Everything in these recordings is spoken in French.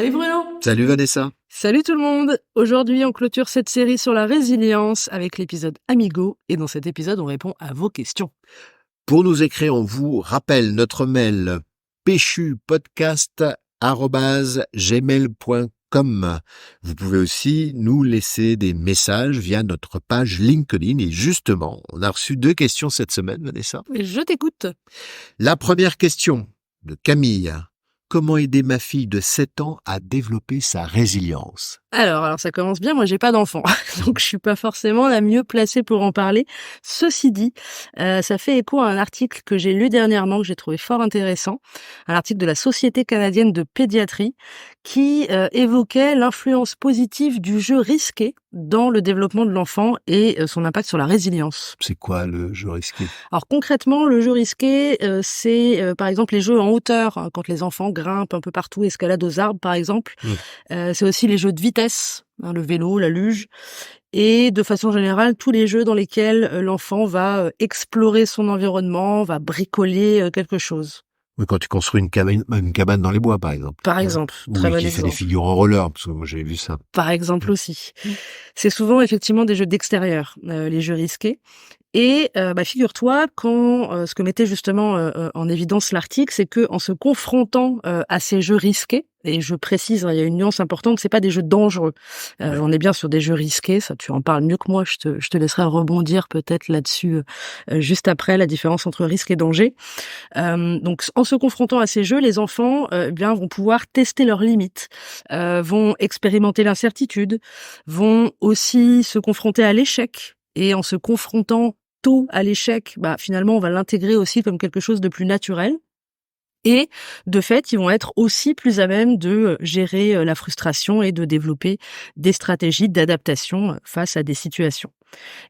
Salut Bruno. Salut Vanessa. Salut tout le monde. Aujourd'hui, on clôture cette série sur la résilience avec l'épisode Amigo. Et dans cet épisode, on répond à vos questions. Pour nous écrire, on vous rappelle notre mail péchupodcast@gmail.com. Vous pouvez aussi nous laisser des messages via notre page LinkedIn. Et justement, on a reçu 2 questions cette semaine, Vanessa. Et je t'écoute. La première question de Camille. Comment aider ma fille de 7 ans à développer sa résilience? Alors ça commence bien, moi j'ai pas d'enfant, donc je suis pas forcément la mieux placée pour en parler. Ceci dit, ça fait écho à un article que j'ai lu dernièrement, que j'ai trouvé fort intéressant, un article de la Société canadienne de pédiatrie, qui évoquait l'influence positive du jeu risqué dans le développement de l'enfant et son impact sur la résilience. C'est quoi le jeu risqué? Alors concrètement, le jeu risqué, c'est par exemple les jeux en hauteur, hein, quand les enfants grimpent un peu partout, escaladent aux arbres par exemple. C'est aussi les jeux de vitesse, hein, le vélo, la luge, et de façon générale tous les jeux dans lesquels l'enfant va explorer son environnement, va bricoler quelque chose. Oui, quand tu construis une cabane dans les bois, par exemple. Par exemple, très bon qui exemple. fait des figures en roller, parce que moi j'ai vu ça. Par exemple aussi. C'est souvent effectivement des jeux d'extérieur, les jeux risqués. Et figure-toi quand ce que mettait justement en évidence l'article, c'est que en se confrontant à ces jeux risqués, et je précise, il y a une nuance importante, c'est pas des jeux dangereux. On est bien sur des jeux risqués, ça tu en parles mieux que moi, je te laisserai rebondir peut-être là-dessus juste après la différence entre risque et danger. Donc en se confrontant à ces jeux, les enfants vont pouvoir tester leurs limites, vont expérimenter l'incertitude, vont aussi se confronter à l'échec, et en se confrontant tôt à l'échec, finalement, on va l'intégrer aussi comme quelque chose de plus naturel. Et de fait, ils vont être aussi plus à même de gérer la frustration et de développer des stratégies d'adaptation face à des situations.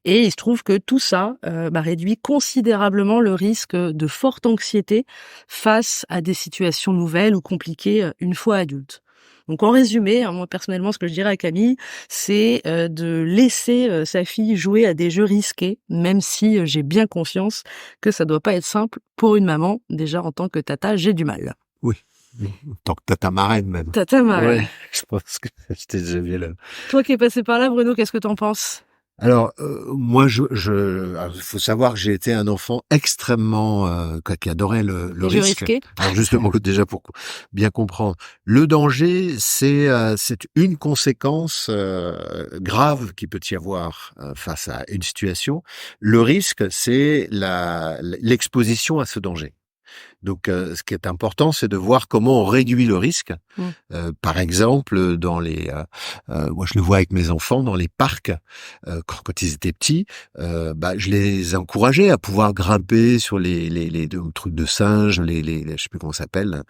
Et il se trouve que tout ça réduit considérablement le risque de forte anxiété face à des situations nouvelles ou compliquées une fois adulte. Donc en résumé, moi personnellement, ce que je dirais à Camille, c'est de laisser sa fille jouer à des jeux risqués, même si j'ai bien conscience que ça doit pas être simple pour une maman. Déjà en tant que tata, j'ai du mal. Oui, en tant que tata marraine même. Tata marraine. Ouais, je pense que j'étais déjà bien là. Toi qui es passé par là, Bruno, qu'est-ce que t'en penses? Alors, moi, alors, il faut savoir que j'ai été un enfant extrêmement qui adorait le Les jeux risque. risqués. Alors justement, déjà pour bien comprendre, le danger, c'est une conséquence grave qui peut y avoir face à une situation. Le risque, c'est l'exposition à ce danger. Donc, ce qui est important, c'est de voir comment on réduit le risque. Par exemple, dans moi je le vois avec mes enfants dans les parcs, quand ils étaient petits, je les encourageais à pouvoir grimper sur les trucs de singes, je sais plus comment ça s'appelle,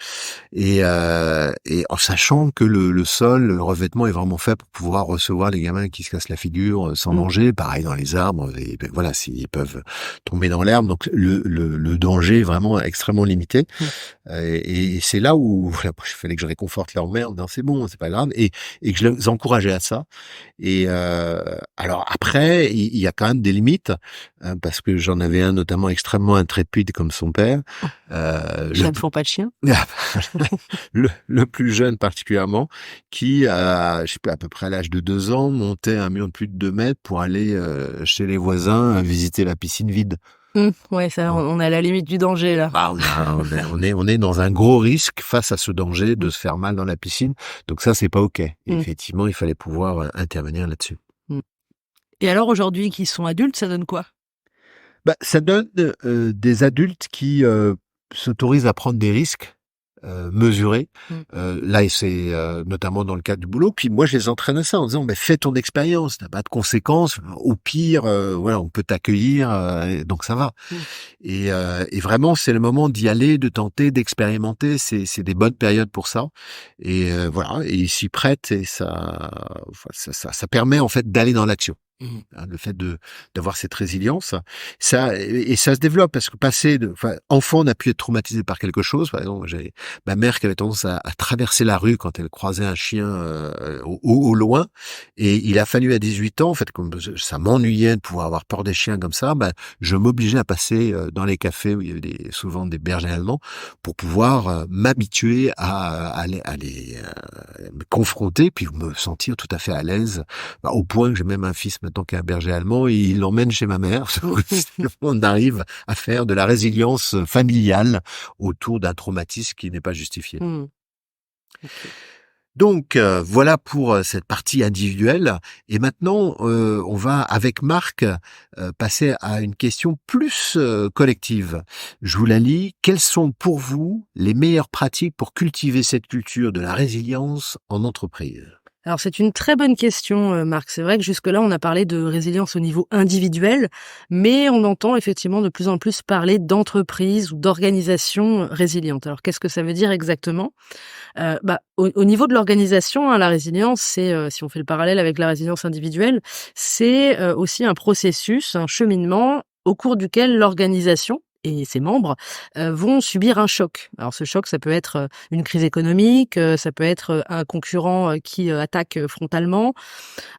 et en sachant que le sol, le revêtement est vraiment fait pour pouvoir recevoir les gamins qui se cassent la figure sans danger. Pareil dans les arbres, et voilà, s'ils peuvent tomber dans l'herbe, donc le danger est vraiment extrêmement limité. Et c'est là où il fallait que je réconforte leur mère, non c'est bon, c'est pas grave, et que je les encourageais à ça. Et alors après, il y a quand même des limites, parce que j'en avais un notamment extrêmement intrépide comme son père. Ça ne font pas de chien. le plus jeune particulièrement, qui je sais pas, à peu près à l'âge de 2 ans, montait un mur de plus de 2 mètres pour aller chez les voisins visiter la piscine vide. Ouais, ça, on est à la limite du danger là. On est dans un gros risque face à ce danger de se faire mal dans la piscine. Donc ça, c'est pas OK. Et effectivement, il fallait pouvoir intervenir là-dessus. Et alors aujourd'hui, qu'ils sont adultes, ça donne quoi? Ça donne des adultes qui s'autorisent à prendre des risques mesurés. Là, c'est notamment dans le cadre du boulot. Puis moi, je les entraîne à ça en disant, fais ton expérience, t'as pas de conséquences. Au pire, voilà, on peut t'accueillir, donc ça va. Et vraiment, c'est le moment d'y aller, de tenter, d'expérimenter. C'est des bonnes périodes pour ça. Et voilà, et ils s'y prêtent, et ça permet en fait d'aller dans l'action. hein, le fait d'avoir cette résilience, ça et ça se développe parce que enfant, on a pu être traumatisé par quelque chose. Par exemple, j'avais ma mère qui avait tendance à traverser la rue quand elle croisait un chien au loin, et il a fallu à 18 ans, en fait, comme ça m'ennuyait de pouvoir avoir peur des chiens comme ça, je m'obligeais à passer dans les cafés où il y avait souvent des bergers allemands pour pouvoir m'habituer à me confronter, puis me sentir tout à fait à l'aise, au point que j'ai même un fils maintenant qui est un berger allemand, et il l'emmène chez ma mère. On arrive à faire de la résilience familiale autour d'un traumatisme qui n'est pas justifié. Mmh. OK. Donc voilà pour cette partie individuelle, et maintenant on va avec Marc passer à une question plus collective. Je vous la lis. Quelles sont pour vous les meilleures pratiques pour cultiver cette culture de la résilience en entreprise? Alors c'est une très bonne question, Marc. C'est vrai que jusque-là, on a parlé de résilience au niveau individuel, mais on entend effectivement de plus en plus parler d'entreprise ou d'organisation résiliente. Alors qu'est-ce que ça veut dire exactement? Au niveau de l'organisation, hein, la résilience, c'est, si on fait le parallèle avec la résilience individuelle, c'est, aussi un processus, un cheminement au cours duquel l'organisation et ses membres, vont subir un choc. Alors ce choc, ça peut être, une crise économique, ça peut être, un concurrent, qui, attaque, frontalement,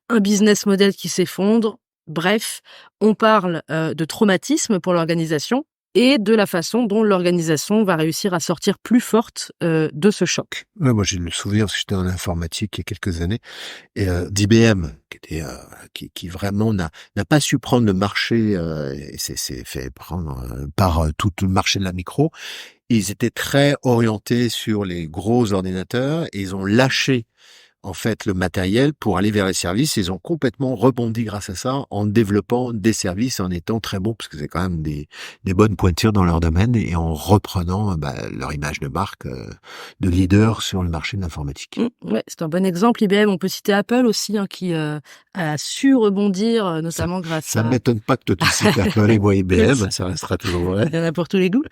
un business model qui s'effondre. Bref, on parle, de traumatisme pour l'organisation et de la façon dont l'organisation va réussir à sortir plus forte, de ce choc. Ouais, moi j'ai le souvenir, parce que j'étais en informatique il y a quelques années, et d'IBM qui vraiment n'a pas su prendre le marché, et s'est fait prendre par tout le marché de la micro. Ils étaient très orientés sur les gros ordinateurs, et ils ont lâché en fait le matériel pour aller vers les services. Ils ont complètement rebondi grâce à ça, en développant des services, en étant très bons, parce que c'est quand même des bonnes pointures dans leur domaine, et en reprenant leur image de marque de leader sur le marché de l'informatique. Ouais, c'est un bon exemple. IBM, on peut citer Apple aussi, hein, qui, a su rebondir, notamment grâce Ça à m'étonne pas que toi tu cites Apple et moi IBM, ça restera toujours vrai. il y en a pour tous les goûts.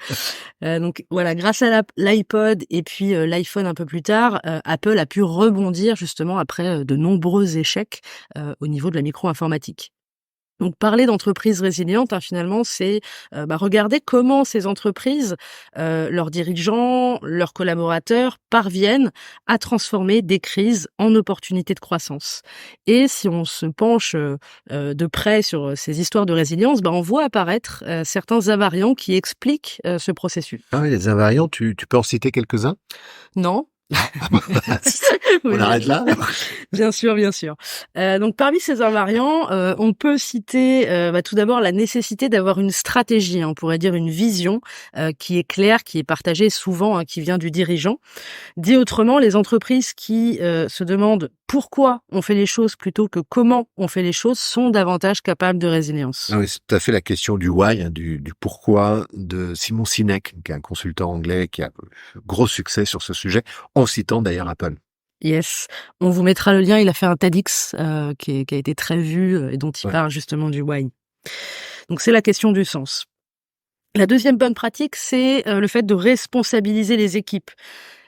Donc voilà, grâce à l'iPod et puis, l'iPhone un peu plus tard, Apple a pu rebondir justement après, de nombreux échecs, au niveau de la micro-informatique. Donc parler d'entreprises résilientes, hein, finalement, c'est, regarder comment ces entreprises, leurs dirigeants, leurs collaborateurs parviennent à transformer des crises en opportunités de croissance. Et si on se penche, de près sur, ces histoires de résilience, on voit apparaître, certains invariants qui expliquent, ce processus. Ah oui, les invariants, tu peux en citer quelques-uns? Non? On Oui. arrête là? Bien sûr, bien sûr. Donc parmi ces invariants, on peut citer, tout d'abord la nécessité d'avoir une stratégie, hein, on pourrait dire une vision, qui est claire, qui est partagée souvent, hein, qui vient du dirigeant. Dit autrement, les entreprises qui, se demandent pourquoi on fait les choses plutôt que comment on fait les choses sont davantage capables de résilience. Ah oui, c'est tout à fait la question du why, hein, du pourquoi, de Simon Sinek, qui est un consultant anglais qui a gros succès sur ce sujet, en citant d'ailleurs Apple. Yes, on vous mettra le lien, il a fait un TEDx, qui a été très vu, et dont il Ouais. parle justement du why. Donc c'est la question du sens. La deuxième bonne pratique, c'est, le fait de responsabiliser les équipes.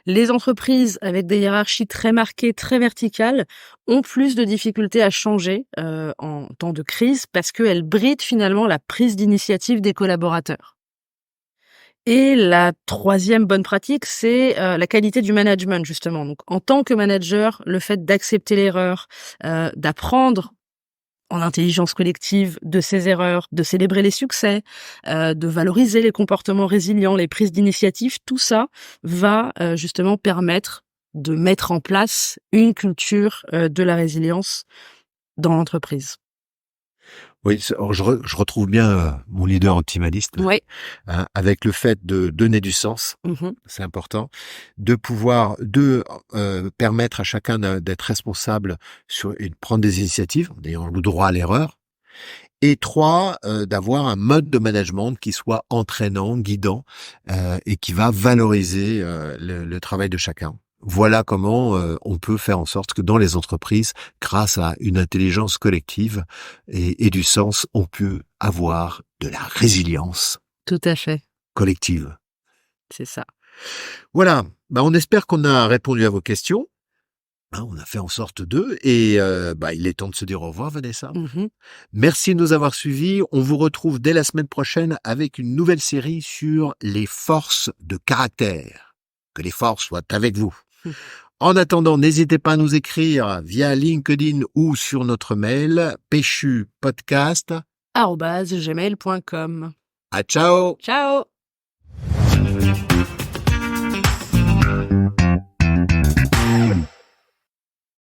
Les entreprises avec des hiérarchies très marquées, très verticales, ont plus de difficultés à changer, en temps de crise parce qu'elles brident finalement la prise d'initiative des collaborateurs. Et la troisième bonne pratique, c'est, la qualité du management justement. Donc en tant que manager, le fait d'accepter l'erreur, d'apprendre en intelligence collective de ses erreurs, de célébrer les succès, de valoriser les comportements résilients, les prises d'initiative, tout ça va, justement permettre de mettre en place une culture, de la résilience dans l'entreprise. Oui, alors je retrouve bien mon leader optimaliste, Ouais. hein, avec le fait de donner du sens, Mmh. c'est important, de pouvoir permettre à chacun d'être responsable et de prendre des initiatives, en ayant le droit à l'erreur. Et 3, d'avoir un mode de management qui soit entraînant, guidant, et qui va valoriser le travail de chacun. Voilà comment on peut faire en sorte que dans les entreprises, grâce à une intelligence collective et du sens, on peut avoir de la résilience Tout à fait, collective. c'est ça. Voilà, on espère qu'on a répondu à vos questions. On a fait en sorte d'eux et il est temps de se dire au revoir, Vanessa. Mmh. Merci de nous avoir suivis. On vous retrouve dès la semaine prochaine avec une nouvelle série sur les forces de caractère. Que les forces soient avec vous. En attendant, n'hésitez pas à nous écrire via LinkedIn ou sur notre mail péchupodcast. @gmail.com. À ciao! Ciao!